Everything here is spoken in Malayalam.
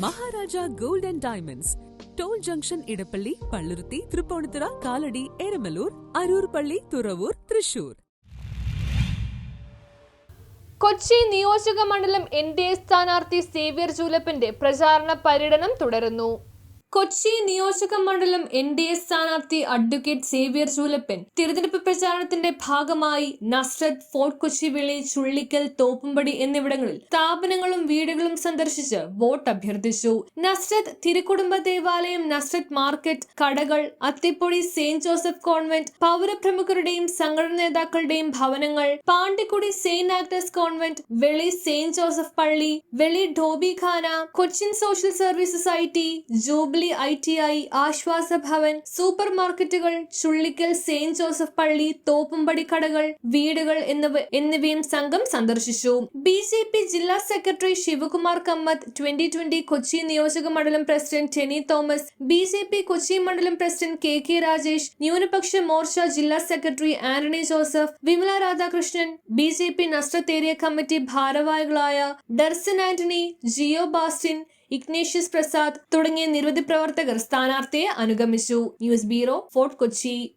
Maharaja gold and diamonds, toll junction, Edappally, Palluruthy, Tripunithura, Kalady, Eramalloor, Aroor Palli, Thuravoor, Thrissur. Kochi നിയോജക മണ്ഡലം NDA സ്ഥാനാർത്ഥി സേവ്യർ ജൂലപ്പന്റെ പ്രചാരണ പര്യടനം തുടരുന്നു. കൊച്ചി നിയോജക മണ്ഡലം NDA സ്ഥാനാർത്ഥി അഡ്വക്കേറ്റ് സേവ്യർ ജൂലപ്പൻ തിരഞ്ഞെടുപ്പ് പ്രചാരണത്തിന്റെ ഭാഗമായി നസ്രത്ത്, ഫോർട്ട് കൊച്ചി വിളി, ചുള്ളിക്കൽ, തോപ്പുംപടി എന്നിവിടങ്ങളിൽ സ്ഥാപനങ്ങളും വീടുകളും സന്ദർശിച്ച് വോട്ട് അഭ്യർത്ഥിച്ചു. നസ്രത്ത് തിരുക്കുടുംബ ദേവാലയം, നസ്രത്ത് മാർക്കറ്റ്, കടകൾ, അത്തിപ്പൊടി സെന്റ് ജോസഫ് കോൺവെന്റ്, പൗരപ്രമുഖരുടെയും സംഘടനാ നേതാക്കളുടെയും ഭവനങ്ങൾ, Pandikudi saint Agnes convent, Veli saint Joseph പള്ളി, Veli Dhobi Khana, Cochin social service society, jubilee ITI, Ashwasa Bhavan, super മാർക്കറ്റുകൾ, ചുള്ളിക്കൽ സെന്റ് ജോസഫ് പള്ളി, തോപ്പുംപടി കടകൾ, വീടുകൾ എന്നിവയും സംഘം സന്ദർശിച്ചു. BJP ജില്ലാ സെക്രട്ടറി ശിവകുമാർ കമ്മത്ത്, 2020 കൊച്ചി നിയോജക മണ്ഡലം president Tenny Thomas, BJP Kochi മണ്ഡലം പ്രസിഡന്റ് KK രാജേഷ്, ന്യൂനപക്ഷ മോർച്ച ജില്ലാ secretary Antony Joseph, Vimala Radhakrishnan, BJP Nazareth area committee ഭാരവാഹികളായ ഡർസൻ ആന്റണി, ജിയോ ബാസ്റ്റിൻ, ഇഗ്നേഷ്യസ് പ്രസാദ് തുടങ്ങിയ നിരവധി പ്രവർത്തകർ സ്ഥാനാർത്ഥിയെ അനുഗമിച്ചു. News bureau, fort Kochi.